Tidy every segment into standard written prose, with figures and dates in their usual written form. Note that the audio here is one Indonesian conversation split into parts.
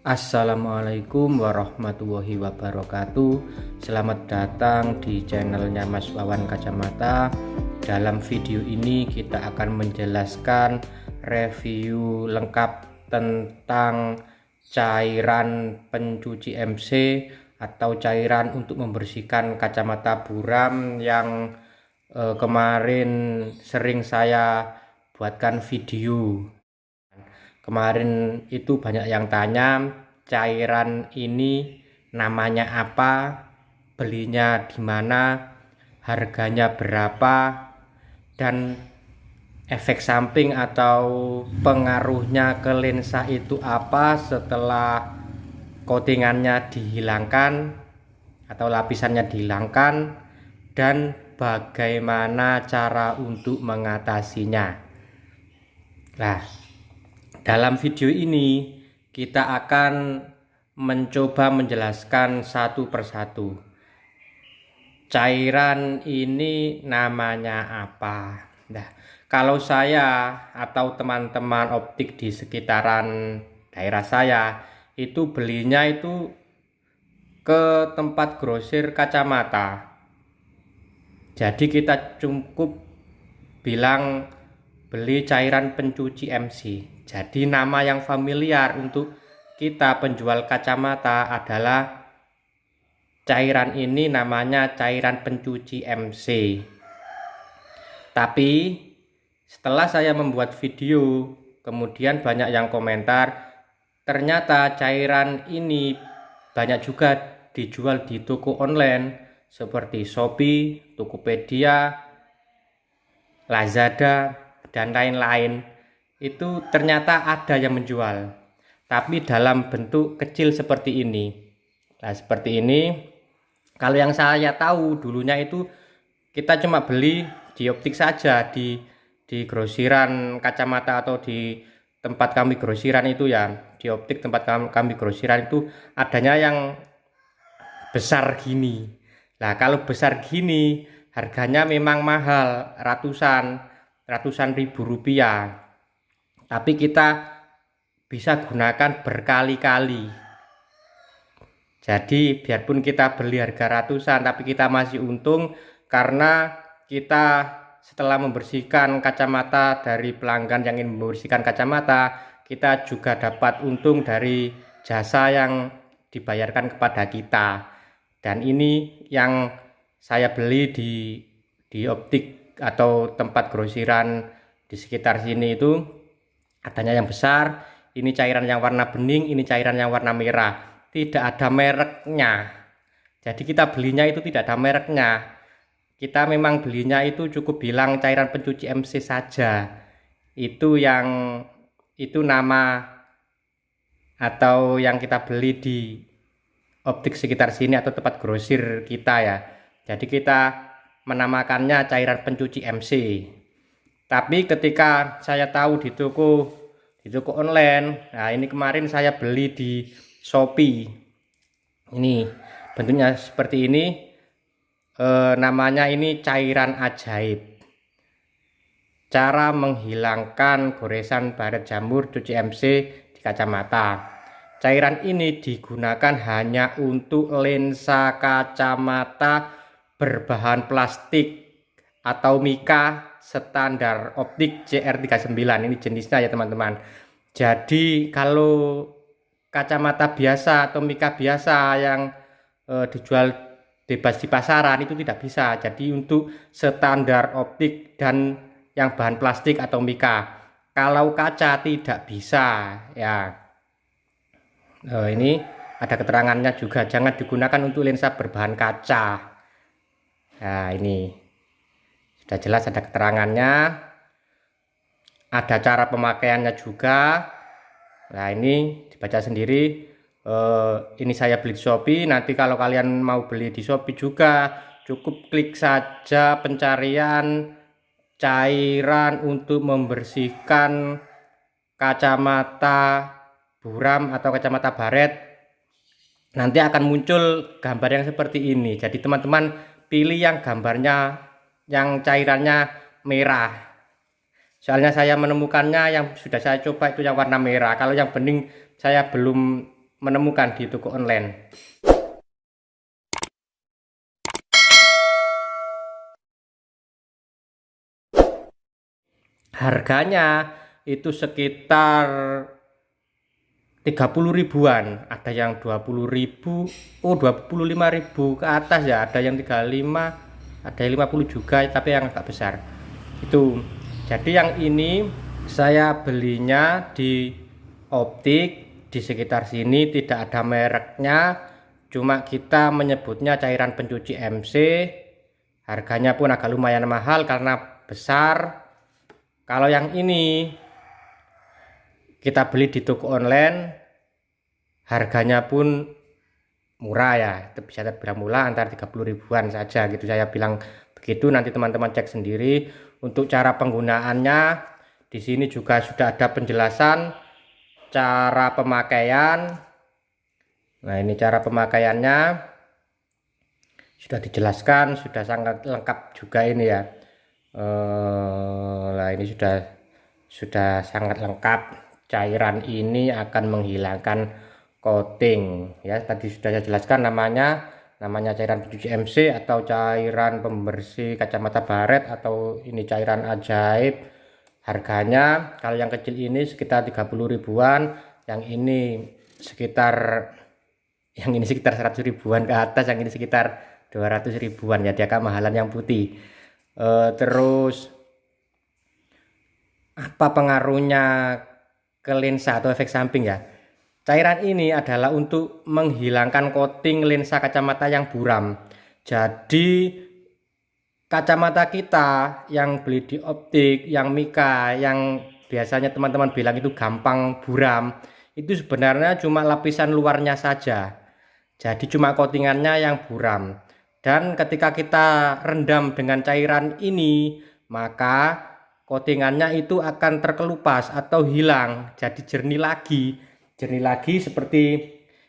Assalamualaikum warahmatullahi wabarakatuh. Selamat datang di channelnya Mas Wawan Kacamata. Dalam video ini kita akan menjelaskan review lengkap tentang cairan pencuci MC atau cairan untuk membersihkan kacamata buram yang kemarin sering saya buatkan video. Kemarin itu banyak yang tanya cairan ini namanya apa, belinya di mana, harganya berapa, dan efek samping atau pengaruhnya ke lensa itu apa setelah coatingannya dihilangkan atau lapisannya dihilangkan, dan bagaimana cara untuk mengatasinya. Nah, dalam video ini kita akan mencoba menjelaskan satu persatu. Cairan ini namanya apa? Nah, kalau saya atau teman-teman optik di sekitaran daerah saya itu belinya itu ke tempat grosir kacamata. Jadi kita cukup bilang beli cairan pencuci MC. Jadi nama yang familiar untuk kita penjual kacamata adalah cairan ini namanya cairan pencuci MC. Tapi setelah saya membuat video, kemudian banyak yang komentar, ternyata cairan ini banyak juga dijual di toko online seperti Shopee, Tokopedia, Lazada, dan lain-lain. Itu ternyata ada yang menjual, tapi dalam bentuk kecil seperti ini. Nah, seperti ini. Kalau yang saya tahu dulunya itu kita cuma beli di optik saja, di grosiran kacamata atau di tempat kami grosiran itu ya, di optik tempat kami grosiran itu adanya yang besar gini. Nah, kalau besar gini harganya memang mahal, ratusan ribu rupiah. Tapi kita bisa gunakan berkali-kali. Jadi biarpun kita beli harga ratusan, tapi kita masih untung karena kita setelah membersihkan kacamata dari pelanggan yang ingin membersihkan kacamata, kita juga dapat untung dari jasa yang dibayarkan kepada kita. Dan ini yang saya beli di optik atau tempat grosiran di sekitar sini itu adanya yang besar. Ini cairan yang warna bening, ini cairan yang warna merah. Tidak ada mereknya. Jadi kita belinya itu tidak ada mereknya. Kita memang belinya itu cukup bilang cairan pencuci MC saja. Itu nama atau yang kita beli di optik sekitar sini atau tempat grosir kita ya. Jadi kita menamakannya cairan pencuci MC. Tapi ketika saya tahu di toko online, nah ini kemarin saya beli di Shopee. Ini bentuknya seperti ini. Namanya ini cairan ajaib. Cara menghilangkan goresan baret jamur cuci MC di kacamata. Cairan ini digunakan hanya untuk lensa kacamata berbahan plastik atau mika standar optik CR39. Ini jenisnya ya teman-teman. Jadi kalau kacamata biasa atau mika biasa yang dijual bebas di pasaran itu tidak bisa. Jadi untuk standar optik dan yang bahan plastik atau mika. Kalau kaca tidak bisa ya. Ini ada keterangannya juga, jangan digunakan untuk lensa berbahan kaca. Nah ini sudah jelas ada keterangannya, ada cara pemakaiannya juga. Nah ini dibaca sendiri. Ini saya beli di Shopee. Nanti kalau kalian mau beli di Shopee juga cukup klik saja pencarian cairan untuk membersihkan kacamata buram atau kacamata baret, nanti akan muncul gambar yang seperti ini. Jadi teman-teman pilih yang gambarnya yang cairannya merah. Soalnya saya menemukannya yang sudah saya coba itu yang warna merah. Kalau yang bening saya belum menemukan di toko online. Harganya itu sekitar 30 ribuan, ada yang 20 ribu, 25 ribu ke atas ya, ada yang 35, ada yang 50 juga, tapi yang agak besar itu. Jadi yang ini saya belinya di Optik di sekitar sini, tidak ada mereknya, cuma kita menyebutnya cairan pencuci MC. Harganya pun agak lumayan mahal karena besar. Kalau yang ini kita beli di toko online, harganya pun murah ya, itu bisa terbilang murah, antara 30 ribuan saja gitu. Saya bilang begitu, nanti teman-teman cek sendiri. Untuk cara penggunaannya di sini juga sudah ada penjelasan cara pemakaian. Nah, ini cara pemakaiannya sudah dijelaskan, sudah sangat lengkap juga ini ya. Nah, ini sudah sangat lengkap. Cairan ini akan menghilangkan coating ya, tadi sudah saya jelaskan namanya cairan pencuci MC atau cairan pembersih kacamata baret, atau ini cairan ajaib. Harganya kalau yang kecil ini sekitar 30 ribuan, yang ini sekitar 100 ribuan ke atas, yang ini sekitar 200 ribuan ya, dia kemahalan yang putih. Terus apa pengaruhnya ke lensa atau efek samping ya? Cairan ini adalah untuk menghilangkan coating lensa kacamata yang buram. Jadi kacamata kita yang beli di Optik, yang Mika, yang biasanya teman-teman bilang itu gampang buram, itu sebenarnya cuma lapisan luarnya saja. Jadi cuma coatingannya yang buram. Dan ketika kita rendam dengan cairan ini, maka coatingannya itu akan terkelupas atau hilang, jadi jernih lagi seperti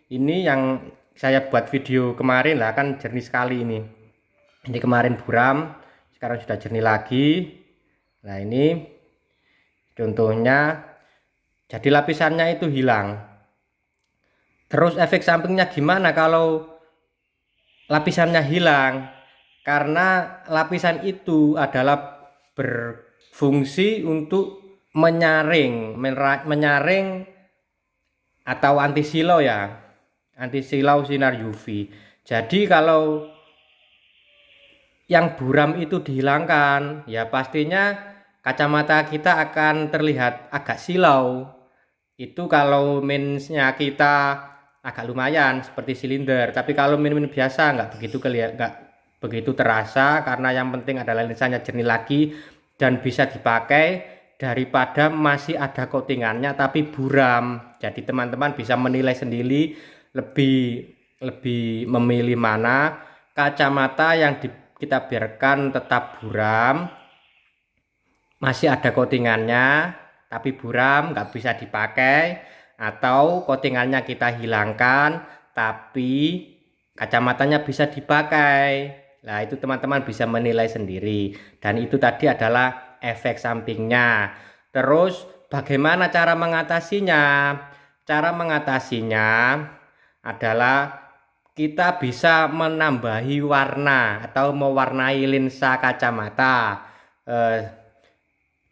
ini yang saya buat video kemarin lah, kan jernih sekali ini kemarin buram, sekarang sudah jernih lagi. Nah, ini contohnya, jadi lapisannya itu hilang. Terus efek sampingnya gimana kalau lapisannya hilang? Karena lapisan itu adalah berfungsi untuk menyaring atau anti silau ya, anti silau sinar UV. Jadi kalau yang buram itu dihilangkan, ya pastinya kacamata kita akan terlihat agak silau. Itu kalau mensnya kita agak lumayan seperti silinder, tapi kalau min biasa nggak begitu terasa, karena yang penting adalah lensanya jernih lagi dan bisa dipakai daripada masih ada coatingannya tapi buram. Jadi teman-teman bisa menilai sendiri, lebih memilih mana kacamata yang kita biarkan tetap buram, masih ada coatingannya tapi buram nggak bisa dipakai, atau coatingannya kita hilangkan tapi kacamatanya bisa dipakai. Nah, itu teman-teman bisa menilai sendiri, dan itu tadi adalah efek sampingnya. Terus bagaimana cara mengatasinya? Cara mengatasinya adalah kita bisa menambahi warna atau mewarnai lensa kacamata.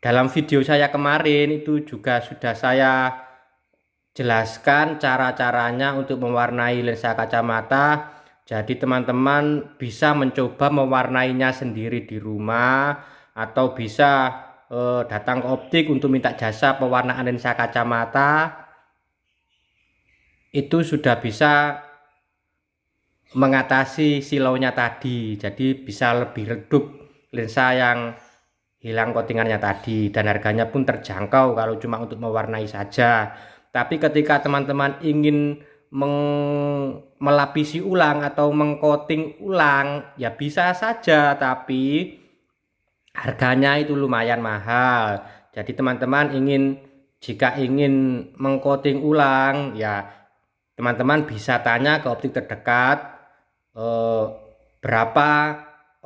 Dalam video saya kemarin itu juga sudah saya jelaskan cara-caranya untuk mewarnai lensa kacamata. Jadi teman-teman bisa mencoba mewarnainya sendiri di rumah, atau bisa datang ke Optik untuk minta jasa pewarnaan lensa kacamata. Itu sudah bisa mengatasi silaunya tadi, jadi bisa lebih redup lensa yang hilang coatingannya tadi, dan harganya pun terjangkau kalau cuma untuk mewarnai saja. Tapi ketika teman-teman ingin melapisi ulang atau mengcoating ulang, ya bisa saja, tapi harganya itu lumayan mahal. Jadi teman-teman jika ingin mengcoating ulang, ya teman-teman bisa tanya ke Optik terdekat berapa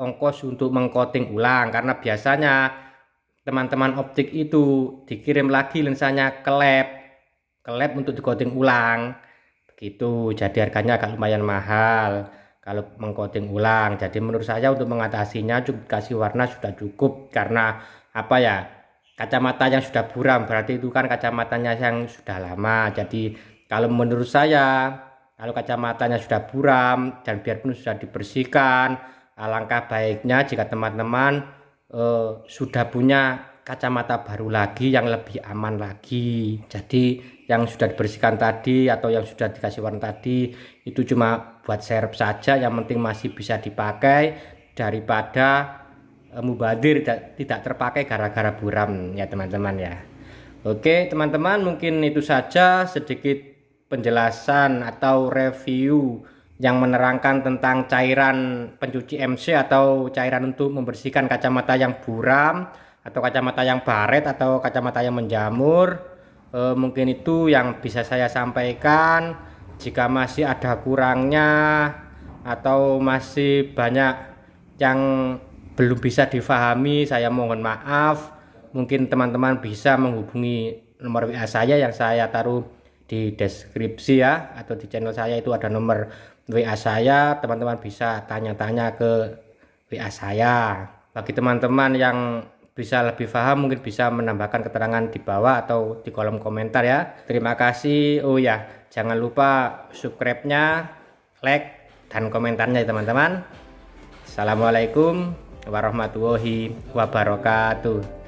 ongkos untuk mengcoating ulang, karena biasanya teman-teman Optik itu dikirim lagi lensanya ke lab untuk di coating ulang gitu. Jadi harganya agak lumayan mahal kalau mengcoating ulang. Jadi menurut saya untuk mengatasinya cukup kasih warna sudah cukup, karena apa ya, kacamata yang sudah buram berarti itu kan kacamatanya yang sudah lama. Jadi kalau menurut saya, kalau kacamatanya sudah buram dan biarpun sudah dibersihkan, alangkah baiknya jika teman-teman sudah punya kacamata baru lagi yang lebih aman lagi. Jadi yang sudah dibersihkan tadi atau yang sudah dikasih warna tadi itu cuma buat serep saja, yang penting masih bisa dipakai daripada mubadir tidak terpakai gara-gara buram ya teman-teman ya. Oke teman-teman, mungkin itu saja sedikit penjelasan atau review yang menerangkan tentang cairan pencuci MC atau cairan untuk membersihkan kacamata yang buram atau kacamata yang baret atau kacamata yang menjamur. Mungkin itu yang bisa saya sampaikan. Jika masih ada kurangnya atau masih banyak yang belum bisa difahami, saya mohon maaf. Mungkin teman-teman bisa menghubungi nomor WA saya yang saya taruh di deskripsi ya, atau di channel saya itu ada nomor WA saya. Teman-teman bisa tanya-tanya ke WA saya. Bagi teman-teman yang bisa lebih paham mungkin bisa menambahkan keterangan di bawah atau di kolom komentar ya. Terima kasih. Oh ya, jangan lupa subscribe-nya, like, dan komentarnya ya teman-teman. Assalamualaikum warahmatullahi wabarakatuh.